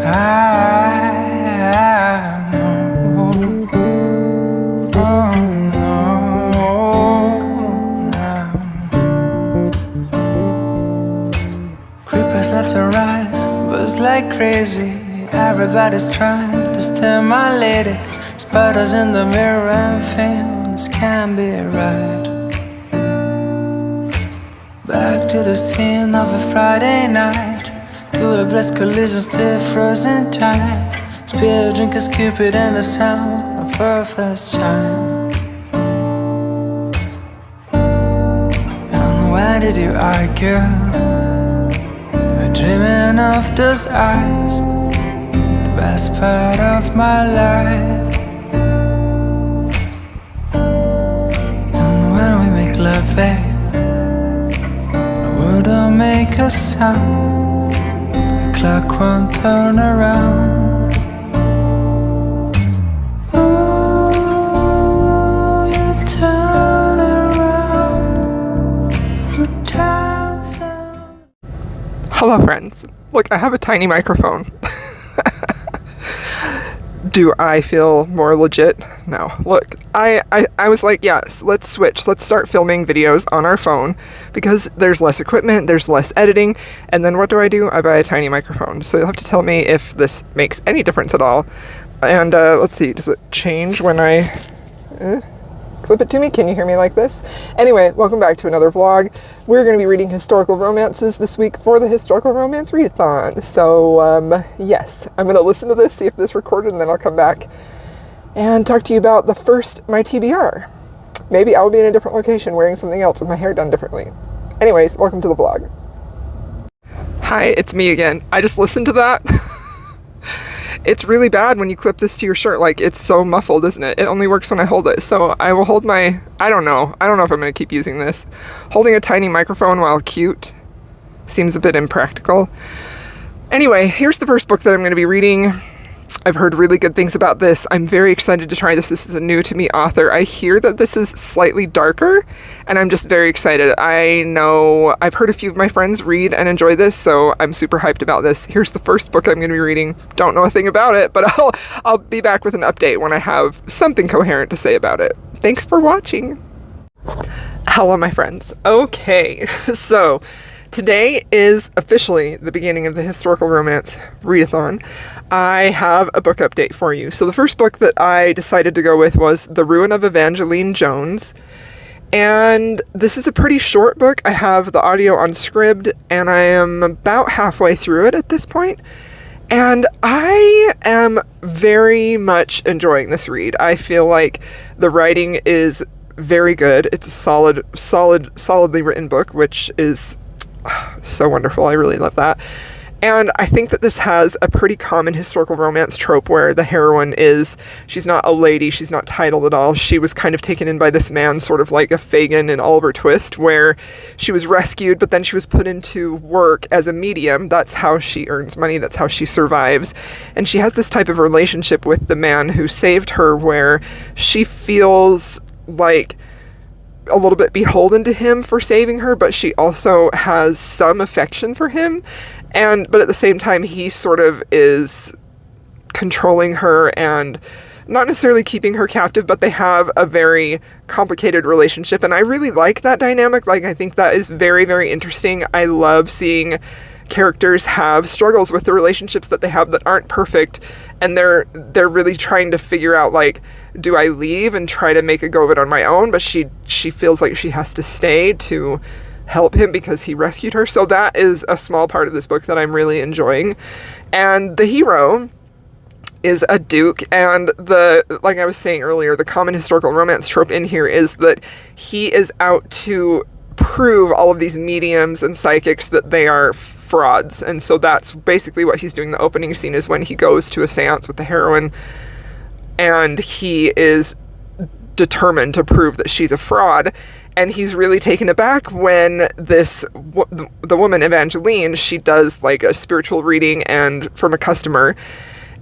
Creepers left to rise, buzz like crazy. Everybody's trying to steal my lady. Spiders in the mirror and feel this can't be right. Back to the scene of a Friday night, to a blessed collision still frozen tight. Spear drinkers, Cupid and the sound of her first chime. And why did you argue? We're dreaming of those eyes, the best part of my life. And when we make love, babe, don't make a sound, the clock won't turn around. Ooh, you turn around 1,000. Hello friends. Look, I have a tiny microphone. Do I feel more legit? No. Look, I was like, yes, let's switch. Let's start filming videos on our phone because there's less equipment, there's less editing, and then what do? I buy a tiny microphone. So you'll have to tell me if this makes any difference at all. And let's see, does it change when I clip it to me? Can you hear me like this? Anyway, welcome back to another vlog. We're going to be reading historical romances this week for the Historical Romance Readathon. So, yes, I'm going to listen to this, see if this recorded, and then I'll come back and talk to you about the first, my TBR. Maybe I'll be in a different location wearing something else with my hair done differently. Anyways, welcome to the vlog. Hi, it's me again. I just listened to that. It's really bad when you clip this to your shirt. Like, it's so muffled, isn't it? It only works when I hold it. So I will hold my, I don't know if I'm going to keep using this. Holding a tiny microphone while cute seems a bit impractical. Anyway, here's the first book that I'm going to be reading. I've heard really good things about this. I'm very excited to try this. This is a new to me author. I hear that this is slightly darker, and I'm just very excited. I know I've heard a few of my friends read and enjoy this, so I'm super hyped about this. Here's the first book I'm going to be reading. Don't know a thing about it, but I'll be back with an update when I have something coherent to say about it. Thanks for watching. Hello, my friends. Okay, so today is officially the beginning of the Historical Romance Readathon. I have a book update for you. So the first book that I decided to go with was The Ruin of Evangeline Jones. And this is a pretty short book. I have the audio on Scribd, and I am about halfway through it at this point. And I am very much enjoying this read. I feel like the writing is very good. It's a solidly written book, which is so wonderful. I really love that. And I think that this has a pretty common historical romance trope where the heroine she's not a lady, she's not titled at all. She was kind of taken in by this man, sort of like a Fagin in Oliver Twist, where she was rescued, but then she was put into work as a medium. That's how she earns money, that's how she survives. And she has this type of relationship with the man who saved her where she feels like a little bit beholden to him for saving her, but she also has some affection for him. But at the same time, he sort of is controlling her and not necessarily keeping her captive, but they have a very complicated relationship. And I really like that dynamic. Like, I think that is very, very interesting. I love seeing characters have struggles with the relationships that they have that aren't perfect, and they're really trying to figure out, like, do I leave and try to make a go of it on my own? But she feels like she has to stay to help him because he rescued her. So that is a small part of this book that I'm really enjoying. And the hero is a duke, and like I was saying earlier, the common historical romance trope in here is that he is out to prove all of these mediums and psychics that they are frauds. And so that's basically what he's doing. The opening scene is when he goes to a seance with the heroine, and he is determined to prove that she's a fraud. And he's really taken aback when the woman Evangeline, she does like a spiritual reading and from a customer,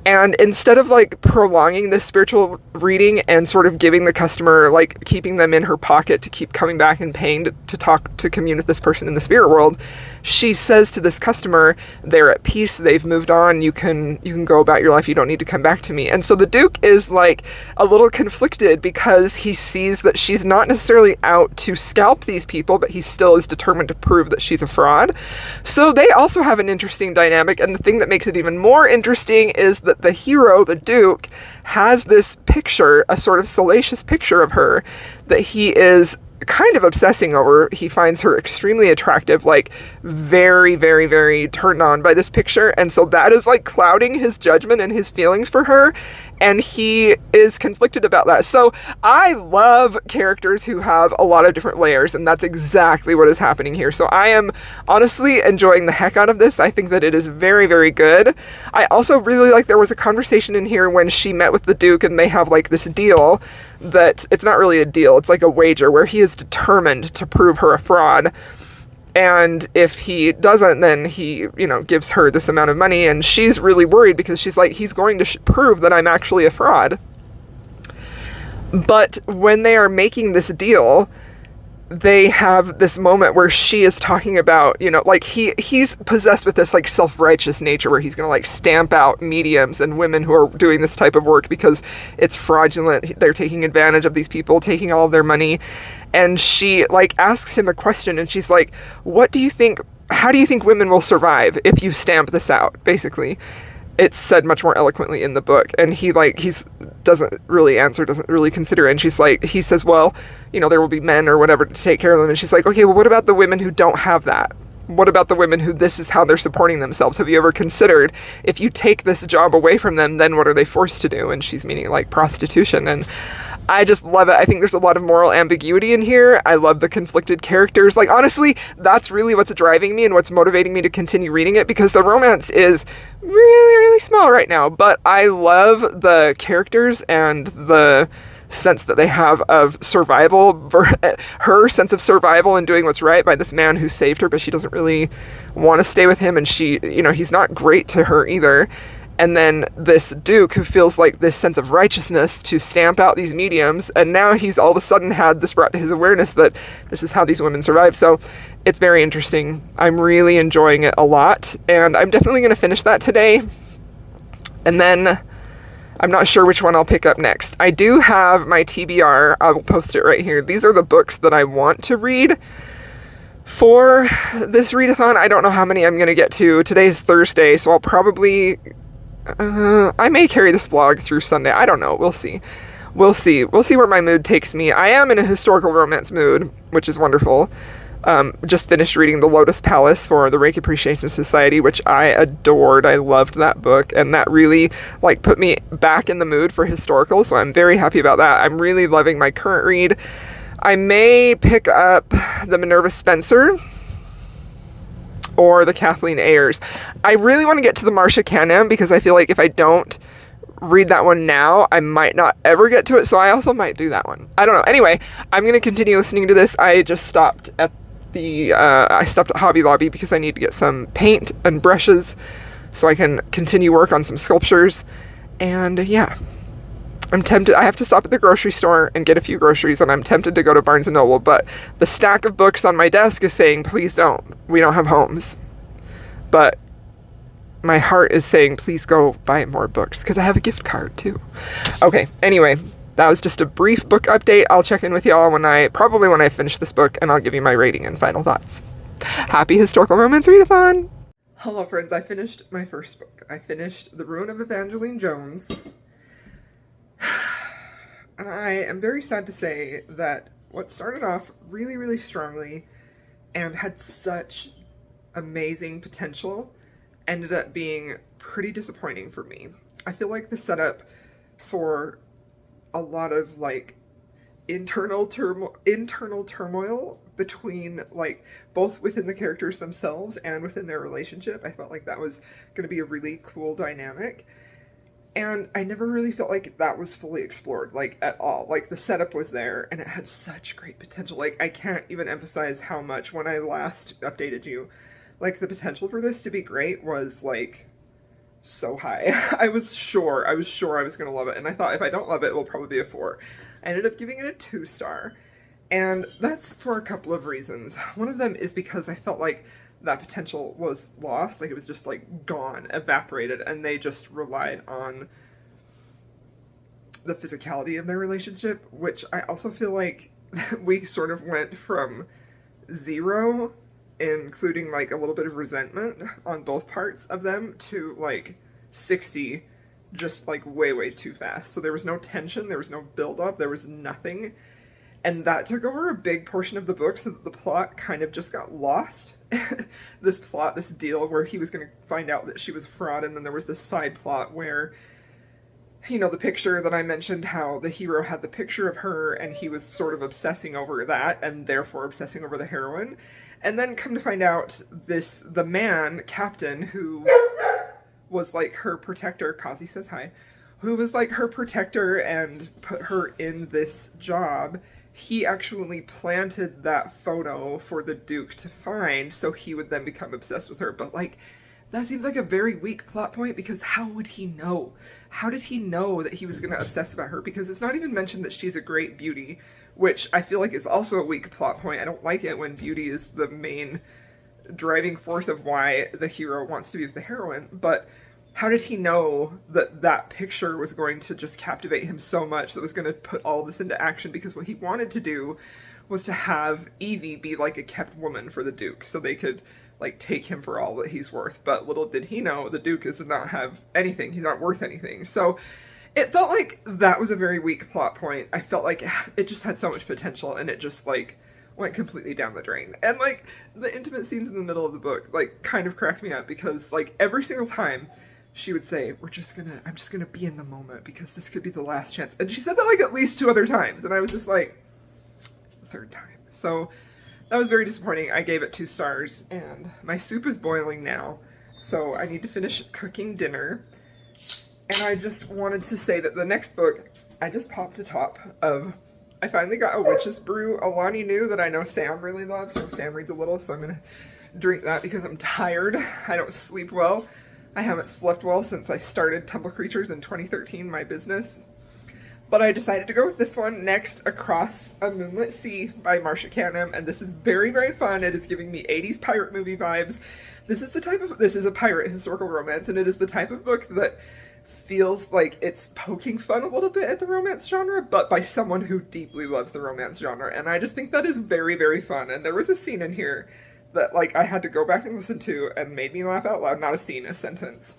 And instead of like prolonging this spiritual reading and sort of giving the customer, like keeping them in her pocket to keep coming back and paying to talk, to commune with this person in the spirit world, she says to this customer, they're at peace, they've moved on, you can go about your life, you don't need to come back to me. And so the Duke is like a little conflicted because he sees that she's not necessarily out to scalp these people, but he still is determined to prove that she's a fraud. So they also have an interesting dynamic, and the thing that makes it even more interesting is that the hero, the Duke, has this picture, a sort of salacious picture of her that he is kind of obsessing over. He finds her extremely attractive, like very, very, very turned on by this picture. And so that is like clouding his judgment and his feelings for her. And he is conflicted about that. So I love characters who have a lot of different layers, and that's exactly what is happening here. So I am honestly enjoying the heck out of this. I think that it is very, very good. I also really like there was a conversation in here when she met with the Duke and they have like this deal that it's not really a deal. It's like a wager where he is determined to prove her a fraud. And if he doesn't, then he, gives her this amount of money. And she's really worried because she's like, he's going to prove that I'm actually a fraud. But when they are making this deal, they have this moment where she is talking about, like he's possessed with this like self-righteous nature where he's going to like stamp out mediums and women who are doing this type of work because it's fraudulent. They're taking advantage of these people, taking all of their money. And she like asks him a question and she's like, how do you think women will survive if you stamp this out? Basically, it's said much more eloquently in the book. And he doesn't really answer, doesn't really consider it. And she's like, he says, well, there will be men or whatever to take care of them. And she's like, okay, well, what about the women who don't have that? What about the women who this is how they're supporting themselves? Have you ever considered if you take this job away from them, then what are they forced to do? And she's meaning like prostitution. And I just love it. I think there's a lot of moral ambiguity in here. I love the conflicted characters. Like, honestly, that's really what's driving me and what's motivating me to continue reading it, because the romance is really, really small right now. But I love the characters and the sense that they have of survival, her sense of survival and doing what's right by this man who saved her, but she doesn't really want to stay with him. And she, he's not great to her either. And then this Duke who feels like this sense of righteousness to stamp out these mediums. And now he's all of a sudden had this brought to his awareness that this is how these women survive. So it's very interesting. I'm really enjoying it a lot. And I'm definitely going to finish that today. And then I'm not sure which one I'll pick up next. I do have my TBR. I will post it right here. These are the books that I want to read for this readathon. I don't know how many I'm going to get to. Today's Thursday, so I'll probably... I may carry this vlog through Sunday. I don't know. We'll see. We'll see where my mood takes me. I am in a historical romance mood, which is wonderful. Just finished reading The Lotus Palace for the Reiki Appreciation Society, which I adored. I loved that book, and that really put me back in the mood for historical, so I'm very happy about that. I'm really loving my current read. I may pick up the Minerva Spencer or the Kathleen Ayers. I really want to get to the Marsha Canham because I feel like if I don't read that one now, I might not ever get to it, so I also might do that one. I don't know. Anyway, I'm going to continue listening to this. I just stopped at Hobby Lobby because I need to get some paint and brushes so I can continue work on some sculptures. And yeah, I'm tempted. I have to stop at the grocery store and get a few groceries, and I'm tempted to go to Barnes & Noble, but the stack of books on my desk is saying, please don't. We don't have homes. But my heart is saying, please go buy more books, because I have a gift card too. Okay, anyway, that was just a brief book update. I'll check in with y'all probably when I finish this book, and I'll give you my rating and final thoughts. Happy Historical Romance Readathon! Hello friends, I finished my first book. I finished The Ruin of Evangeline Jones. I am very sad to say that what started off really, really strongly and had such amazing potential ended up being pretty disappointing for me. I feel like the setup for a lot of internal turmoil between both within the characters themselves and within their relationship. I felt like that was going to be a really cool dynamic. And I never really felt like that was fully explored, at all. The setup was there, and it had such great potential. I can't even emphasize how much, when I last updated you, the potential for this to be great was, so high. I was sure I was gonna love it, and I thought if I don't love it, it will probably be a 4. I ended up giving it a 2-star, and that's for a couple of reasons. One of them is because I felt like that potential was lost, like it was just like gone, evaporated, and they just relied on the physicality of their relationship, which I also feel like we sort of went from 0, including like a little bit of resentment on both parts of them, to like 60 just like way too fast. So there was no tension, there was no build up, there was nothing, and that took over a big portion of the book, so that the plot kind of just got lost. This deal where he was going to find out that she was a fraud, and then there was this side plot where, you know, the picture that I mentioned, how the hero had the picture of her and he was sort of obsessing over that and therefore obsessing over the heroine. And then come to find out the man, Captain, who was like her protector, Kazi says hi, who was like her protector and put her in this job, he actually planted that photo for the Duke to find so he would then become obsessed with her. But like, that seems like a very weak plot point, because how would he know? How did he know that he was going to obsess about her? Because it's not even mentioned that she's a great beauty, which I feel like is also a weak plot point. I don't like it when beauty is the main driving force of why the hero wants to be with the heroine, but how did he know that that picture was going to just captivate him so much that was going to put all this into action? Because what he wanted to do was to have Evie be like a kept woman for the Duke, so they could like take him for all that he's worth. But little did he know, the Duke does not have anything. He's not worth anything. So it felt like that was a very weak plot point. I felt like it just had so much potential, and it just like went completely down the drain. And like the intimate scenes in the middle of the book like kind of cracked me up, because like every single time she would say, I'm just gonna be in the moment because this could be the last chance. And she said that like at least 2 other times, and I was just like, it's the 3rd time. So that was very disappointing. I gave it 2 stars, and my soup is boiling now, so I need to finish cooking dinner. And I just wanted to say that the next book, I just popped a top of, I finally got a Witch's Brew Alani Nu that I know Sam really loves, so Sam reads a little, so I'm gonna drink that because I'm tired. I don't sleep well. I haven't slept well since I started Tumble Creatures in 2013, my business. But I decided to go with this one next, Across a Moonlit Sea by Marsha Canham, and this is very fun. It is giving me 80s pirate movie vibes. This is a pirate historical romance, and it is the type of book that feels like it's poking fun a little bit at the romance genre, but by someone who deeply loves the romance genre, and I just think that is very fun. And there was a scene in here that like I had to go back and listen to and made me laugh out loud. Not a scene, a sentence.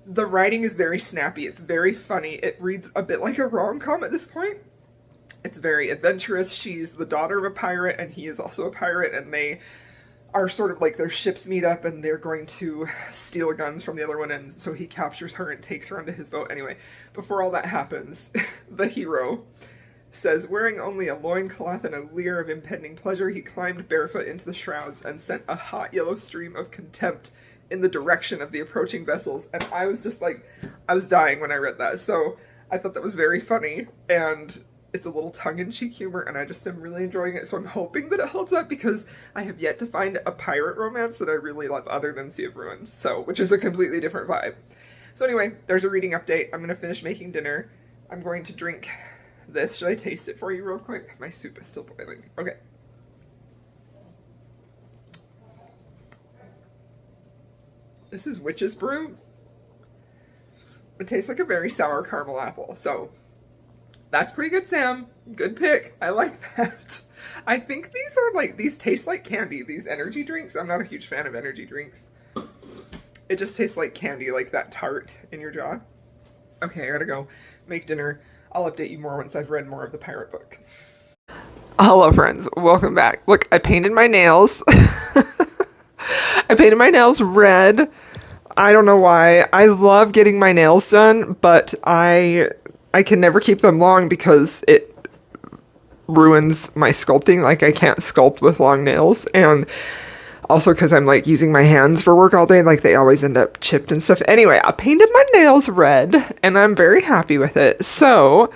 The writing is very snappy. It's very funny. It reads a bit like a rom-com at this point. It's very adventurous. She's the daughter of a pirate, and he is also a pirate, and they are sort of like their ships meet up, and they're going to steal guns from the other one, and so he captures her and takes her onto his boat. Anyway, before all that happens, the hero says, wearing only a loincloth and a leer of impending pleasure, he climbed barefoot into the shrouds and sent a hot yellow stream of contempt in the direction of the approaching vessels. And I was just like, I was dying when I read that. So I thought that was very funny, and it's a little tongue-in-cheek humor, and I just am really enjoying it. So I'm hoping that it holds up, because I have yet to find a pirate romance that I really love other than Sea of Ruin, so, which is a completely different vibe. So anyway, there's a reading update. I'm going to finish making dinner. I'm going to drink this. Should I taste it for you real quick? My soup is still boiling. Okay. This is Witch's Brew. It tastes like a very sour caramel apple, so that's pretty good, Sam. Good pick. I like that. I think these taste like candy, these energy drinks. I'm not a huge fan of energy drinks. It just tastes like candy, like that tart in your jaw. Okay, I gotta go make dinner. I'll update you more once I've read more of the pirate book. Hello, friends. Welcome back. Look, I painted my nails. I painted my nails red. I don't know why. I love getting my nails done, but I can never keep them long because it ruins my sculpting. Like, I can't sculpt with long nails, and also because I'm like using my hands for work all day, like they always end up chipped and stuff. Anyway, I painted my nails red, and I'm very happy with it. So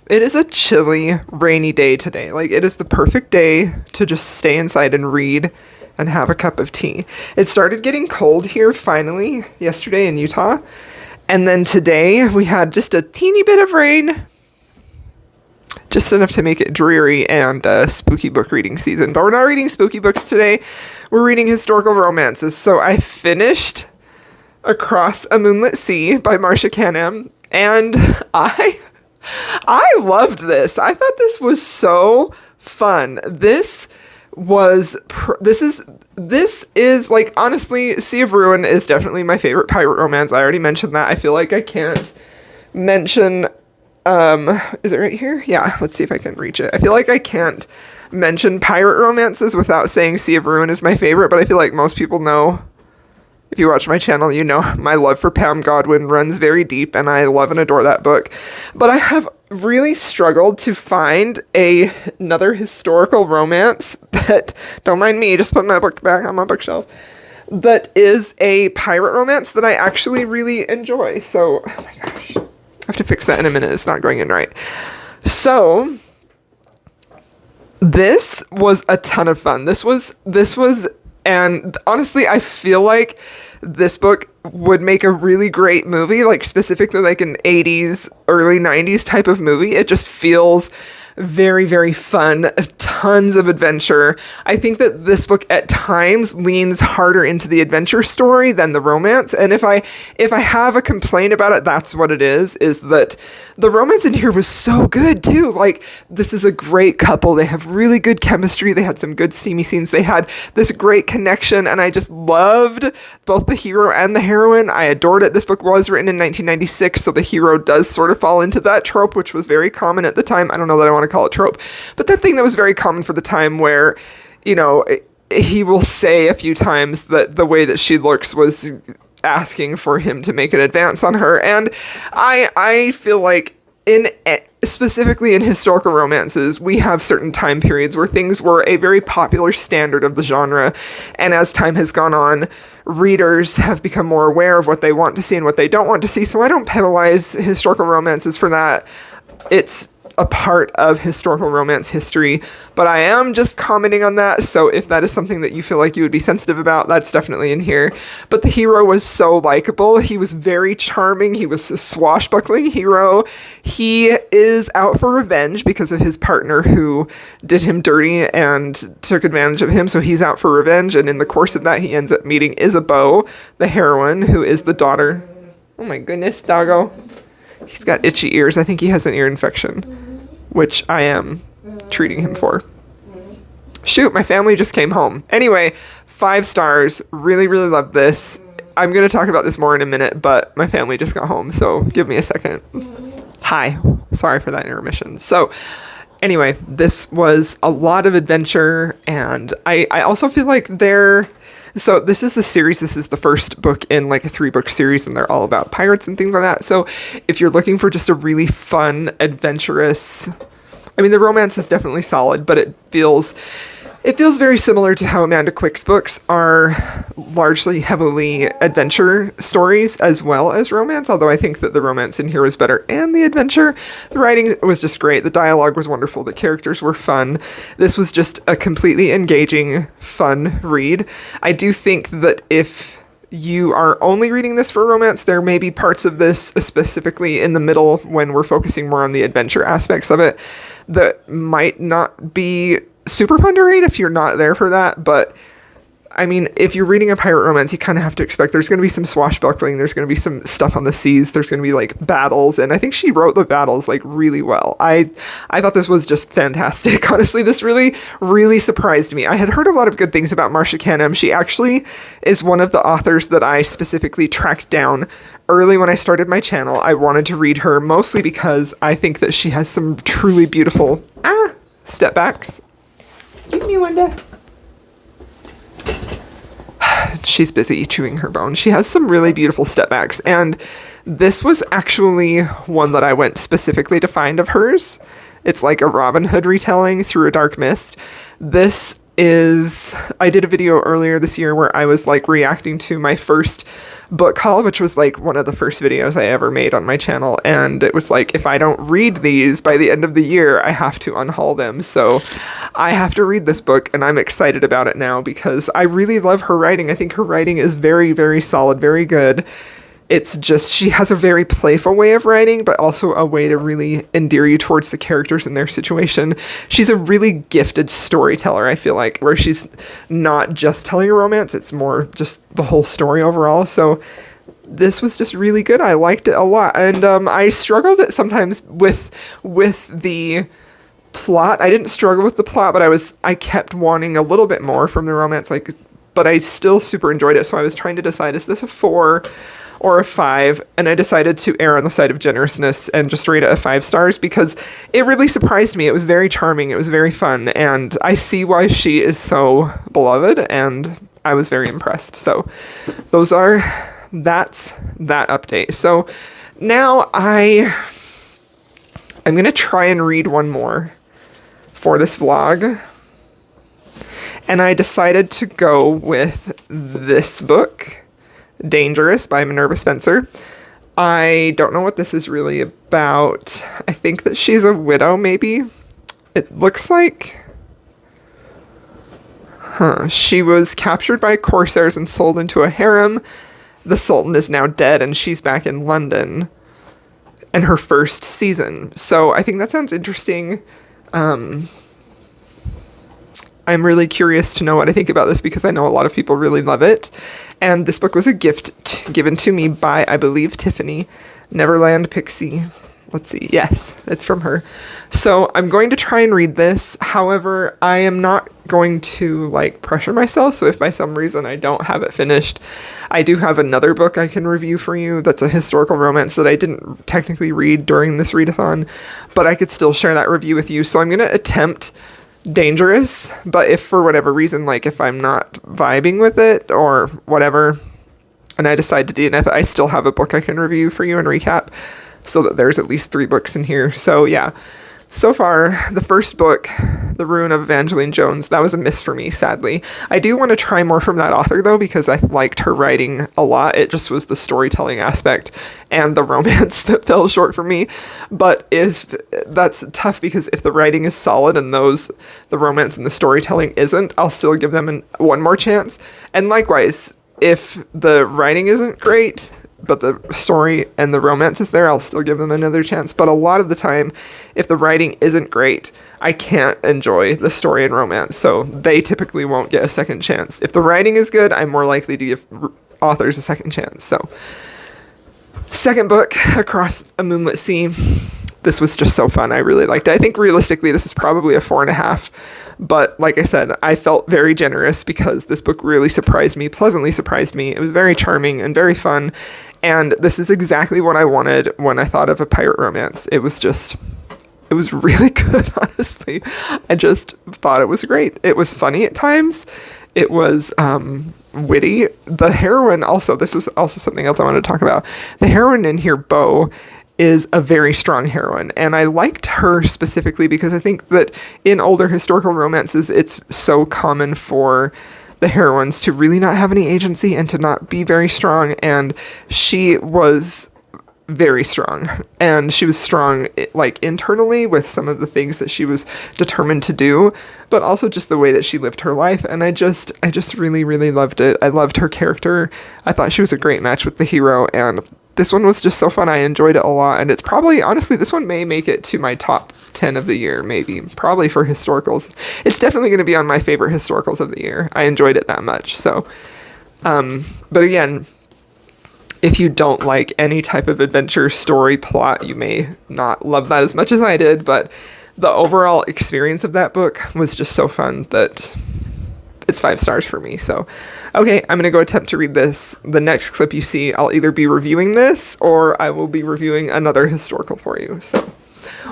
it is a chilly, rainy day today. Like, it is the perfect day to just stay inside and read and have a cup of tea. It started getting cold here finally yesterday in Utah. And then today we had just a teeny bit of rain. Just enough to make it dreary and spooky book reading season. But we're not reading spooky books today. We're reading historical romances. So I finished Across a Moonlit Sea by Marsha Canham. And I loved this. I thought this was so fun. This is like, honestly, Sea of Ruin is definitely my favorite pirate romance. I already mentioned that. I feel like I can't mention, is it right here? Yeah, let's see if I can reach it. I feel like I can't mention pirate romances without saying Sea of Ruin is my favorite, but I feel like most people know. If you watch my channel, you know my love for Pam Godwin runs very deep, and I love and adore that book. But I have really struggled to find another historical romance that, don't mind me, just put my book back on my bookshelf, that is a pirate romance that I actually really enjoy. So, oh my gosh, I have to fix that in a minute. It's not going in right. So, this was a ton of fun. This was, and honestly, I feel like this book would make a really great movie, like specifically like an 80s, early 90s type of movie. It just feels very, very fun, tons of adventure. I think that this book at times leans harder into the adventure story than the romance. And if I have a complaint about it, that's what it is that the romance in here was so good too. Like, this is a great couple. They have really good chemistry. They had some good steamy scenes. They had this great connection, and I just loved both the hero and the heroine. I adored it. This book was written in 1996, so the hero does sort of fall into that trope, which was very common at the time. I don't know that I want to call it trope, but that thing that was very common for the time where, you know, he will say a few times that the way that she looks was asking for him to make an advance on her. And I feel like specifically in historical romances, we have certain time periods where things were a very popular standard of the genre. And as time has gone on, readers have become more aware of what they want to see and what they don't want to see. So I don't penalize historical romances for that. It's a part of historical romance history, but I am just commenting on that. So if that is something that you feel like you would be sensitive about, that's definitely in here. But the hero was so likable. He was very charming. He was a swashbuckling hero. He is out for revenge because of his partner who did him dirty and took advantage of him. So he's out for revenge. And in the course of that, he ends up meeting Isabeau, the heroine, who is the daughter. Oh my goodness, doggo. He's got itchy ears. I think he has an ear infection, which I am treating him for. Shoot, my family just came home. Anyway, 5 stars. Really, really love this. I'm going to talk about this more in a minute, but my family just got home, so give me a second. Hi. Sorry for that intermission. So, anyway, this was a lot of adventure, and I also feel like so this is the series. This is the first book in like a 3-book series, and they're all about pirates and things like that. So if you're looking for just a really fun, adventurous, I mean, the romance is definitely solid, but it feels very similar to how Amanda Quick's books are largely heavily adventure stories as well as romance, although I think that the romance in here was better and the adventure. The writing was just great. The dialogue was wonderful. The characters were fun. This was just a completely engaging, fun read. I do think that if you are only reading this for romance, there may be parts of this, specifically in the middle when we're focusing more on the adventure aspects of it, that might not be super fun to read if you're not there for that. But I mean, if you're reading a pirate romance, you kind of have to expect there's going to be some swashbuckling, there's going to be some stuff on the seas, there's going to be like battles, and I think she wrote the battles like really well. I thought this was just fantastic. Honestly, this really, really surprised me. I had heard a lot of good things about Marsha Canham. She actually is one of the authors that I specifically tracked down early when I started my channel. I wanted to read her mostly because I think that she has some truly beautiful step backs. Excuse me, Wanda. She's busy chewing her bone. She has some really beautiful step backs, and this was actually one that I went specifically to find of hers. It's like a Robin Hood retelling, Through a Dark Mist. This is I did a video earlier this year where I was like reacting to my first book haul, which was like one of the first videos I ever made on my channel, and it was like, if I don't read these by the end of the year, I have to unhaul them. So I have to read this book, and I'm excited about it now because I really love her writing. I think her writing is very, very solid, very good. It's just, she has a very playful way of writing, but also a way to really endear you towards the characters and their situation. She's a really gifted storyteller, I feel like, where she's not just telling a romance, it's more just the whole story overall. So this was just really good. I liked it a lot. And I struggled sometimes with the plot. I didn't struggle with the plot, but I kept wanting a little bit more from the romance, but I still super enjoyed it. So I was trying to decide, is this a 4 or a 5, and I decided to err on the side of generousness and just rate it a 5 stars because it really surprised me. It was very charming, it was very fun, and I see why she is so beloved, and I was very impressed. So that's that update. So now I'm gonna try and read one more for this vlog, and I decided to go with this book, Dangerous by Minerva Spencer. I don't know what this is really about. I think that she's a widow, maybe. It looks like... She was captured by corsairs and sold into a harem. The Sultan is now dead and she's back in London in her first season. So I think that sounds interesting. I'm really curious to know what I think about this because I know a lot of people really love it. And this book was a gift given to me by, I believe, Tiffany, Neverland Pixie. Let's see. Yes, it's from her. So I'm going to try and read this. However, I am not going to pressure myself. So if by some reason I don't have it finished, I do have another book I can review for you. That's a historical romance that I didn't technically read during this readathon, but I could still share that review with you. So I'm going to attempt Dangerous, but if for whatever reason, if I'm not vibing with it or whatever, and I decide to DNF it, I still have a book I can review for you and recap, so that there's at least 3 books in here. So yeah, so far, the first book, The Ruin of Evangeline Jones, that was a miss for me, sadly. I do want to try more from that author, though, because I liked her writing a lot. It just was the storytelling aspect and the romance that fell short for me. But that's tough, because if the writing is solid and the romance and the storytelling isn't, I'll still give them one more chance. And likewise, if the writing isn't great, but the story and the romance is there, I'll still give them another chance. But a lot of the time, if the writing isn't great, I can't enjoy the story and romance, so they typically won't get a second chance. If the writing is good, I'm more likely to give authors a second chance. So, second book, Across a Moonlit Sea. This was just so fun. I really liked it. I think realistically, this is probably a 4.5. But like I said, I felt very generous because this book really surprised me, pleasantly surprised me. It was very charming and very fun. And this is exactly what I wanted when I thought of a pirate romance. It was really good, honestly. I just thought it was great. It was funny at times. It was witty. The heroine also, this was also something else I wanted to talk about. The heroine in here, Bo, is a very strong heroine, and I liked her specifically because I think that in older historical romances, it's so common for the heroines to really not have any agency and to not be very strong, and she was very strong, and she was strong internally with some of the things that she was determined to do, but also just the way that she lived her life. And I just really, really loved it. I loved her character. I thought she was a great match with the hero, and this one was just so fun. I enjoyed it a lot, and it's probably, honestly, this one may make it to my top 10 of the year, maybe, probably for historicals. It's definitely going to be on my favorite historicals of the year. I enjoyed it that much. So, but again, if you don't like any type of adventure story plot, you may not love that as much as I did, but the overall experience of that book was just so fun that it's 5 stars for me. So, okay, I'm going to go attempt to read this. The next clip you see, I'll either be reviewing this or I will be reviewing another historical for you. So,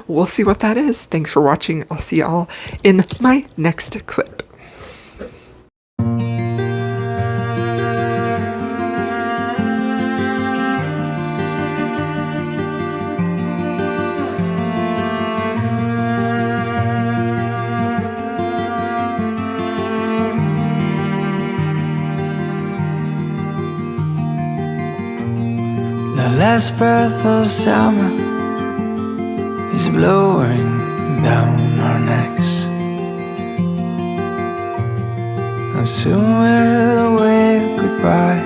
we'll see what that is. Thanks for watching. I'll see y'all in my next clip. The last breath of summer is blowing down our necks, and soon we'll wave goodbye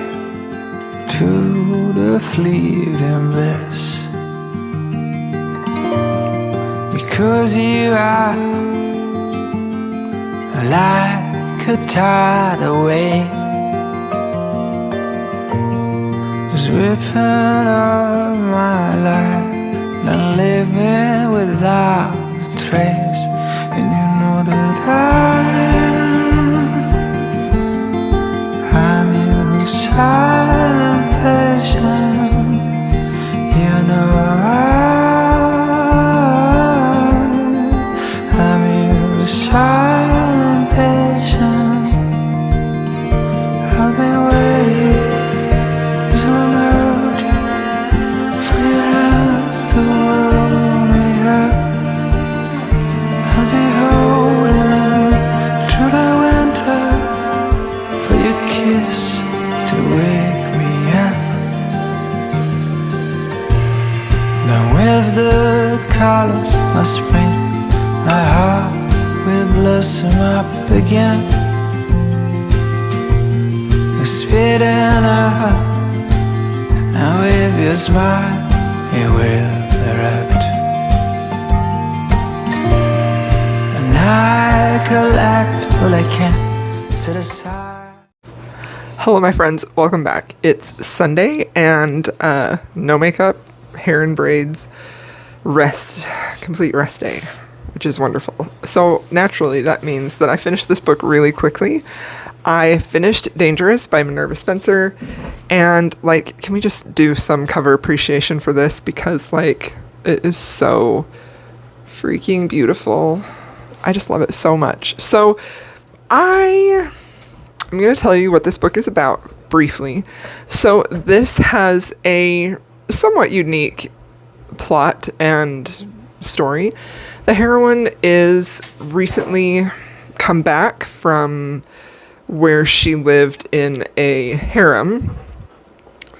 to the fleeting bliss. Because you are like a tidal wave, just ripping up my life and living without a trace. And you know that I'm your silent patient. You know I'm your silent patient. I've been waiting this long out for your hands to hold me up. I'll be holding on through the winter for your kiss to wake me up. Now with the colors of spring, my heart will blossom up again. You're speeding up, and with your smile it will erupt. And I collect all I can, set aside. Hello, my friends. Welcome back. It's Sunday, and no makeup, hair in braids, complete rest day, which is wonderful. So naturally, that means that I finished this book really quickly. I finished Dangerous by Minerva Spencer, and can we just do some cover appreciation for this, because it is so freaking beautiful. I just love it so much. So I'm going to tell you what this book is about briefly. So this has a somewhat unique plot and story. The heroine is recently come back from where she lived in a harem.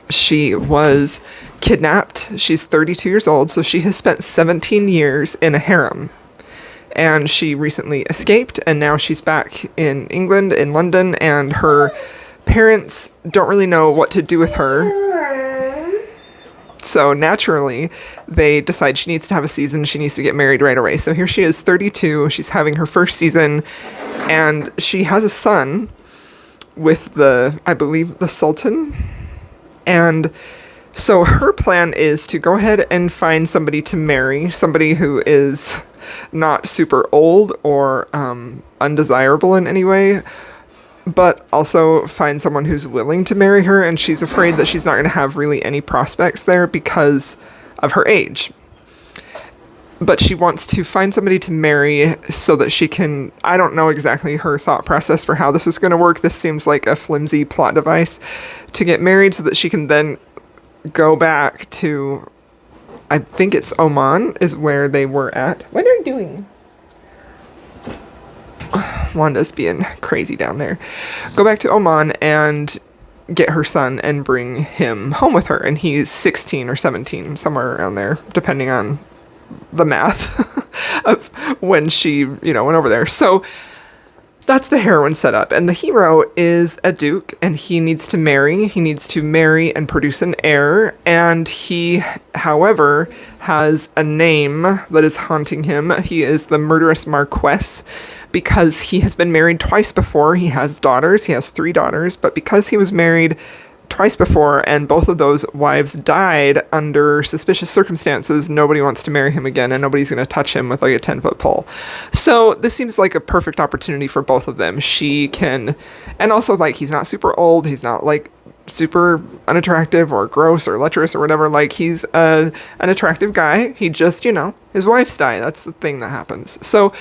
She was kidnapped. She's 32 years old, so she has spent 17 years in a harem. And she recently escaped, and now she's back in England, in London, and her parents don't really know what to do with her. So naturally, they decide she needs to have a season. She needs to get married right away. So here she is, 32. She's having her first season, and she has a son with I believe, the Sultan. And so her plan is to go ahead and find somebody to marry, somebody who is not super old or undesirable in any way, but also find someone who's willing to marry her, and she's afraid that she's not going to have really any prospects there because of her age. But she wants to find somebody to marry so that she can... I don't know exactly her thought process for how this is going to work. This seems like a flimsy plot device to get married so that she can then go back to... I think it's Oman is where they were at. What are you doing? Wanda's being crazy down there. Go back to Oman and get her son and bring him home with her. And he's 16 or 17, somewhere around there, depending on the math of when she, went over there. So that's the heroine setup. And the hero is a duke, and he needs to marry. He needs to marry and produce an heir. And he, however, has a name that is haunting him. He is the murderous Marquess, because he has been married twice before. He has daughters. He has 3 daughters. But because he was married twice before and both of those wives died under suspicious circumstances, nobody wants to marry him again, and nobody's going to touch him with a 10-foot pole. So this seems like a perfect opportunity for both of them. She can, and also he's not super old. He's not super unattractive or gross or lecherous or whatever. He's an attractive guy. He just, his wife's died. That's the thing that happens. So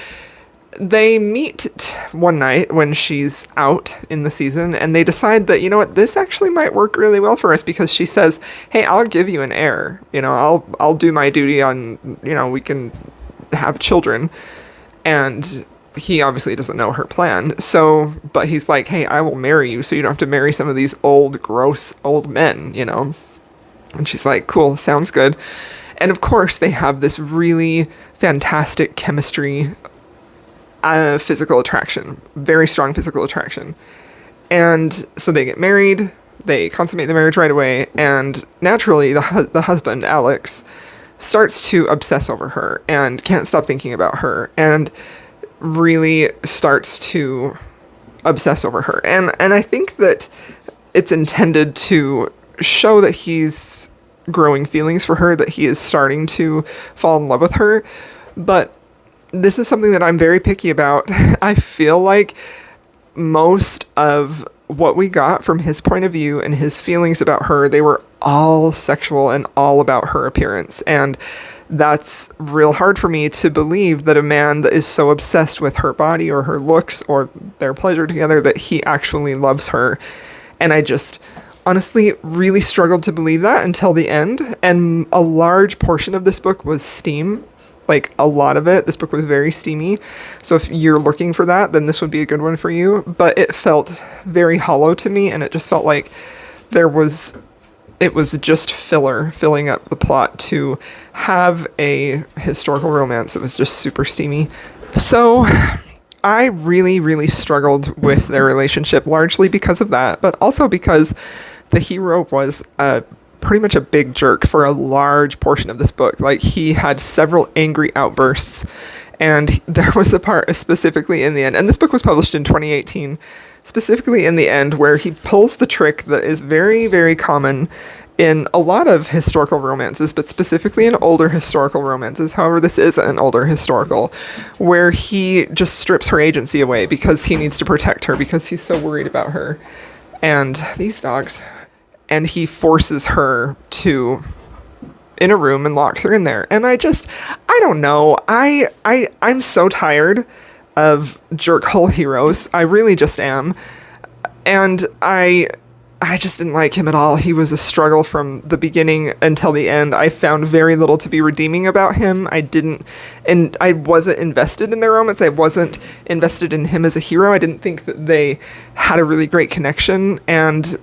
they meet one night when she's out in the season, and they decide that, this actually might work really well for us, because she says, hey, I'll give you an heir. I'll do my duty on, we can have children. And he obviously doesn't know her plan. So, but he's like, hey, I will marry you so you don't have to marry some of these old, gross old men, And she's like, cool, sounds good. And of course, they have this really fantastic chemistry, physical attraction, very strong physical attraction. And so they get married, they consummate the marriage right away, and naturally, the husband, Alex, starts to obsess over her and can't stop thinking about her, and really starts to obsess over her. And I think that it's intended to show that he's growing feelings for her, that he is starting to fall in love with her. But this is something that I'm very picky about. I feel like most of what we got from his point of view and his feelings about her, they were all sexual and all about her appearance. And that's real hard for me to believe that a man that is so obsessed with her body or her looks or their pleasure together, that he actually loves her. And I just honestly really struggled to believe that until the end. And a large portion of this book was steam. Like, a lot of it. This book was very steamy. So if you're looking for that, then this would be a good one for you. But it felt very hollow to me, and it just felt like it was just filler, filling up the plot to have a historical romance that was just super steamy. So I really, really struggled with their relationship, largely because of that, but also because the hero was pretty much a big jerk for a large portion of this book. Like, he had several angry outbursts, and there was a part specifically in the end, and this book was published in 2018, specifically in the end, where he pulls the trick that is very, very common in a lot of historical romances, but specifically in older historical romances. However, this is an older historical, where he just strips her agency away because he needs to protect her, because he's so worried about her. And these dogs. And he forces her in a room and locks her in there. And I don't know. I'm so tired of jerk-hole heroes. I really just am. And I just didn't like him at all. He was a struggle from the beginning until the end. I found very little to be redeeming about him. I wasn't invested in their romance. I wasn't invested in him as a hero. I didn't think that they had a really great connection. And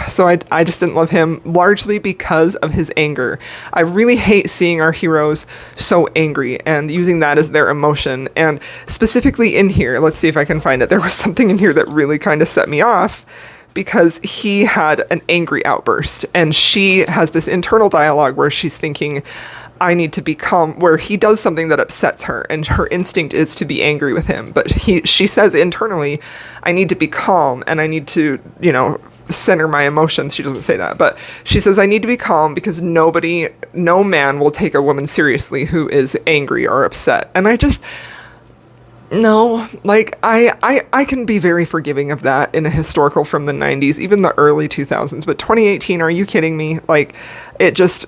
so I just didn't love him, largely because of his anger. I really hate seeing our heroes so angry and using that as their emotion. And specifically in here, let's see if I can find it. There was something in here that really kind of set me off, because he had an angry outburst, and she has this internal dialogue where she's thinking, I need to be calm, where he does something that upsets her, and her instinct is to be angry with him. But she says internally, I need to be calm, and I need to, center my emotions. She doesn't say that, but she says, I need to be calm because no man will take a woman seriously who is angry or upset. And no, like, I can be very forgiving of that in a historical from the 90s, even the early 2000s, but 2018, are you kidding me? Like, it just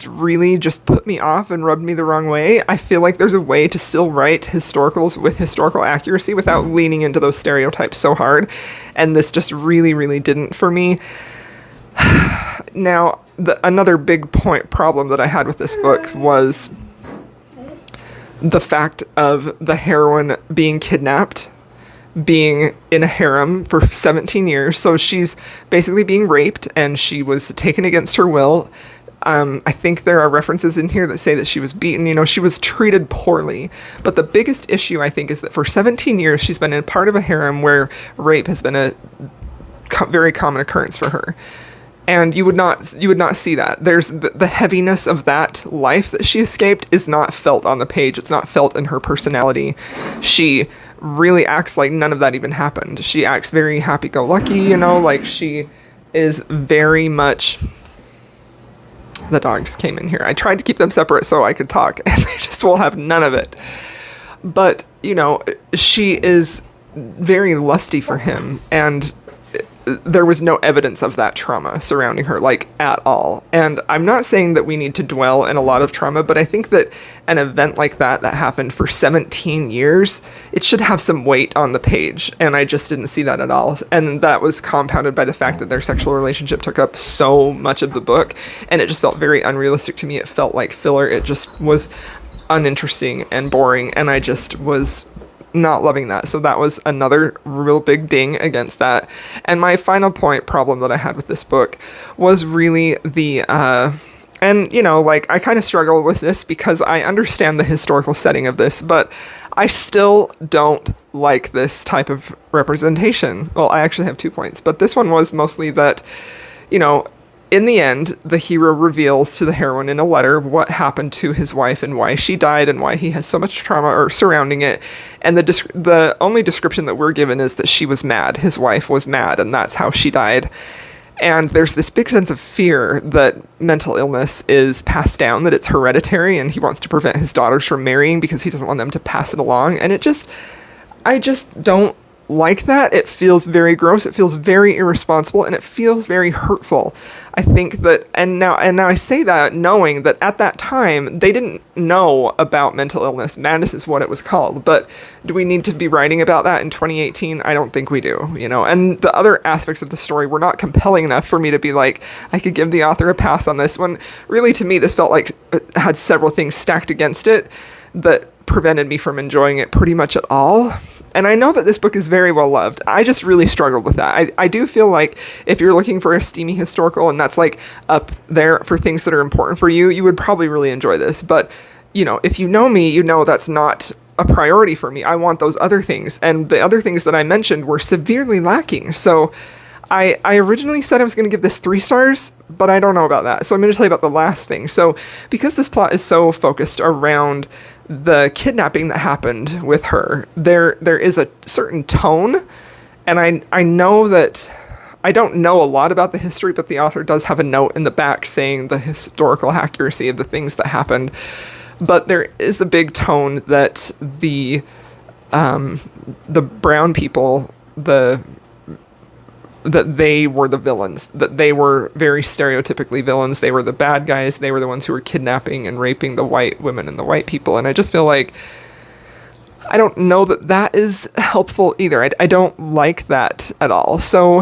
really just put me off and rubbed me the wrong way. I feel like there's a way to still write historicals with historical accuracy without leaning into those stereotypes so hard, and this just really, really didn't for me. Now, another big problem that I had with this book was the fact of the heroine being kidnapped, being in a harem for 17 years. So she's basically being raped, and she was taken against her will. I think there are references in here that say that she was beaten. She was treated poorly. But the biggest issue, I think, is that for 17 years, she's been in part of a harem where rape has been a very common occurrence for her. And you would not see that. There's the heaviness of that life that she escaped is not felt on the page. It's not felt in her personality. She really acts like none of that even happened. She acts very happy-go-lucky, like she is very much... The dogs came in here. I tried to keep them separate so I could talk, and they just will have none of it. But, she is very lusty for him, and there was no evidence of that trauma surrounding her, like, at all. And I'm not saying that we need to dwell in a lot of trauma, but I think that an event like that happened for 17 years, it should have some weight on the page, and I just didn't see that at all. And that was compounded by the fact that their sexual relationship took up so much of the book, and it just felt very unrealistic to me. It felt like filler. It just was uninteresting and boring, and I just was not loving that. So that was another real big ding against that. And my final problem that I had with this book was really the, and, you know, like, I kind of struggle with this because I understand the historical setting of this, but I still don't like this type of representation. Well, I actually have 2 points, but this one was mostly that, you know, in the end, the hero reveals to the heroine in a letter what happened to his wife and why she died and why he has so much trauma or surrounding it. And the only description that we're given is that she was mad. His wife was mad, and that's how she died. And there's this big sense of fear that mental illness is passed down, that it's hereditary, and he wants to prevent his daughters from marrying because he doesn't want them to pass it along. And I just don't like that. It feels very gross. It feels very irresponsible, and it feels very hurtful. I think that, and now I say that knowing that at that time they didn't know about mental illness. Madness is what it was called. But do we need to be writing about that in 2018? I don't think we do, you know. And the other aspects of the story were not compelling enough for me to be like, I could give the author a pass on this one. Really, to me, this felt like it had several things stacked against it that prevented me from enjoying it pretty much at all. And I know that this book is very well loved. I just really struggled with that. I do feel like if you're looking for a steamy historical and that's like up there for things that are important for you, you would probably really enjoy this. But, you know, if you know me, you know that's not a priority for me. I want those other things. And the other things that I mentioned were severely lacking. So I originally said I was going to give this 3 stars, but I don't know about that. So I'm going to tell you about the last thing. So because this plot is so focused around the kidnapping that happened with her, there is a certain tone, and I know that I don't know a lot about the history, but the author does have a note in the back saying the historical accuracy of the things that happened. But there is a big tone that the brown people, that they were the villains, that they were very stereotypically villains. They were the bad guys. They were the ones who were kidnapping and raping the white women and the white people. And I just feel like I don't know that that is helpful either. I don't like that at all. So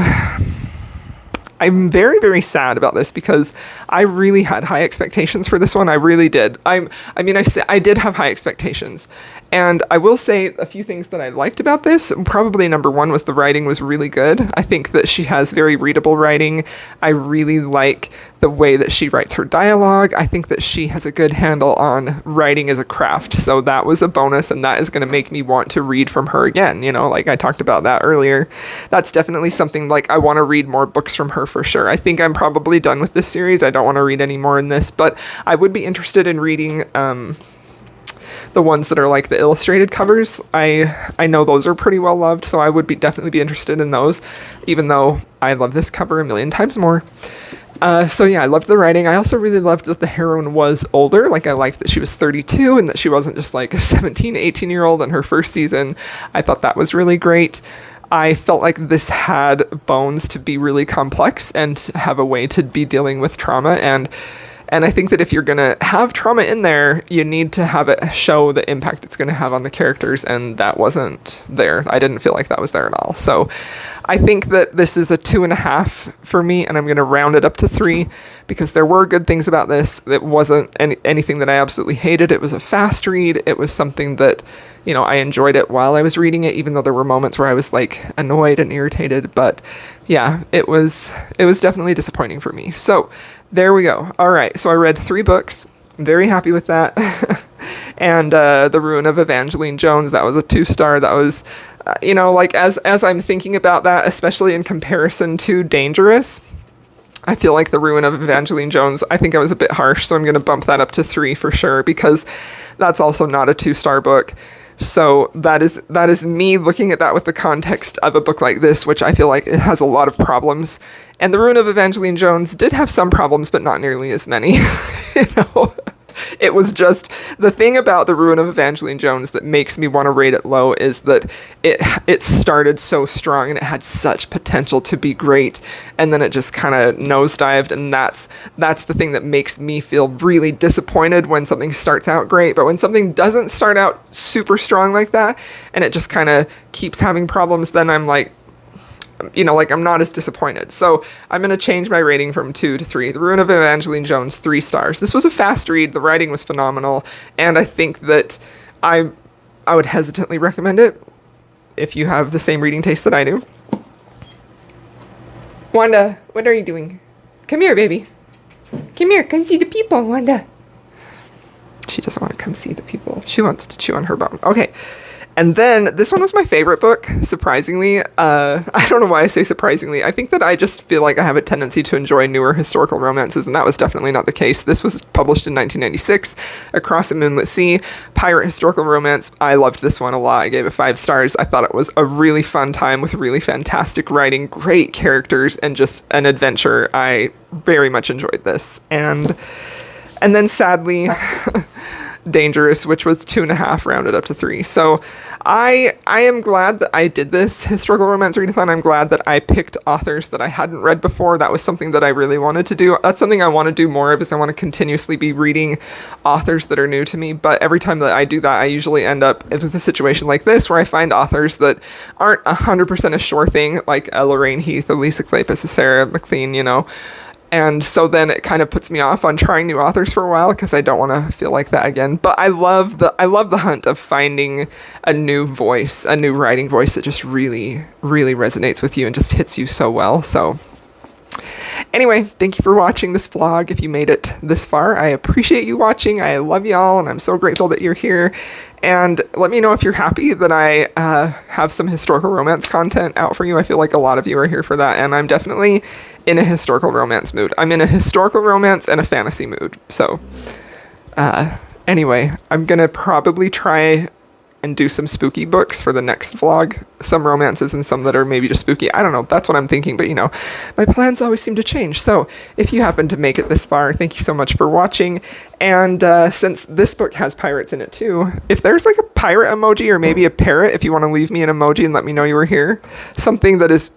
I'm very, very sad about this because I really had high expectations for this one. I really did. I did have high expectations. And I will say a few things that I liked about this. Probably number one was the writing was really good. I think that she has very readable writing. I really like the way that she writes her dialogue. I think that she has a good handle on writing as a craft. So that was a bonus, and that is going to make me want to read from her again. You know, like I talked about that earlier. That's definitely something like I want to read more books from her for sure. I think I'm probably done with this series. I don't want to read any more in this, but I would be interested in reading the ones that are like the illustrated covers. I know those are pretty well loved, so I would definitely be interested in those, even though I love this cover a million times more. So yeah, I loved the writing. I also really loved that the heroine was older. Like, I liked that she was 32 and that she wasn't just like a 17, 18-year-old in her first season. I thought that was really great. I felt like this had bones to be really complex and have a way to be dealing with trauma. And I think that if you're going to have trauma in there, you need to have it show the impact it's going to have on the characters, and that wasn't there. I didn't feel like that was there at all. So I think that this is a 2.5 for me, and I'm going to round it up to 3 because there were good things about this. It wasn't anything that I absolutely hated. It was a fast read. It was something that, you know, I enjoyed it while I was reading it, even though there were moments where I was like annoyed and irritated. But yeah, it was definitely disappointing for me. So there we go. All right. So I read 3 books. I'm very happy with that. And The Ruin of Evangeline Jones, that was a 2-star. That was, you know, like as I'm thinking about that, especially in comparison to Dangerous, I feel like The Ruin of Evangeline Jones, I think I was a bit harsh. So I'm going to bump that up to 3 for sure, because that's also not a 2-star book. So that is me looking at that with the context of a book like this, which I feel like it has a lot of problems. And The Ruin of Evangeline Jones did have some problems, but not nearly as many. You know, it was just the thing about The Ruin of Evangeline Jones that makes me want to rate it low is that it started so strong and it had such potential to be great, and then it just kind of nosedived, and that's the thing that makes me feel really disappointed when something starts out great. But when something doesn't start out super strong like that and it just kind of keeps having problems, then I'm like, you know, like I'm not as disappointed. So I'm going to change my rating from 2 to 3. The Ruin of Evangeline Jones, 3 stars. This was a fast read. The writing was phenomenal. And I think that I would hesitantly recommend it if you have the same reading taste that I do. Wanda, what are you doing? Come here, baby. Come here, come see the people, Wanda. She doesn't want to come see the people. She wants to chew on her bone. Okay. And then this one was my favorite book, surprisingly. I don't know why I say surprisingly. I think that I just feel like I have a tendency to enjoy newer historical romances, and that was definitely not the case. This was published in 1996, Across a Moonlit Sea, pirate historical romance. I loved this one a lot. I gave it 5 stars. I thought it was a really fun time with really fantastic writing, great characters, and just an adventure. I very much enjoyed this. And then sadly... Dangerous, which was 2.5 rounded up to 3. So I am glad that I did this historical romance readathon. I'm glad that I picked authors that I hadn't read before. That was something that I really wanted to do. That's something I want to do more of, is I want to continuously be reading authors that are new to me. But every time that I do that, I usually end up with a situation like this, where I find authors that aren't 100% a sure thing, like a Lorraine Heath, a Lisa Kleypas, a Sarah McLean, you know. And so then it kind of puts me off on trying new authors for a while, because I don't want to feel like that again. But I love the hunt of finding a new voice, a new writing voice that just really, really resonates with you and just hits you so well. So anyway, thank you for watching this vlog. If you made it this far, I appreciate you watching. I love y'all, and I'm so grateful that you're here. And let me know if you're happy that I have some historical romance content out for you. I feel like a lot of you are here for that, and I'm definitely in a historical romance mood. I'm in a historical romance and a fantasy mood. So anyway, I'm gonna probably try and do some spooky books for the next vlog. Some romances and some that are maybe just spooky. I don't know. That's what I'm thinking. But, you know, my plans always seem to change. So if you happen to make it this far, thank you so much for watching. And since this book has pirates in it too, if there's like a pirate emoji or maybe a parrot, if you want to leave me an emoji and let me know you were here, something that is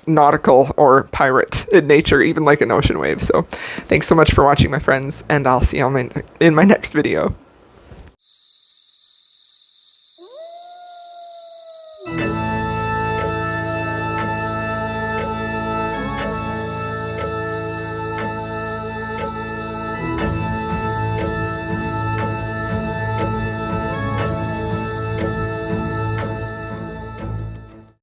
nautical or pirate in nature, even like an ocean wave. So thanks so much for watching, my friends, and I'll see you in my next video.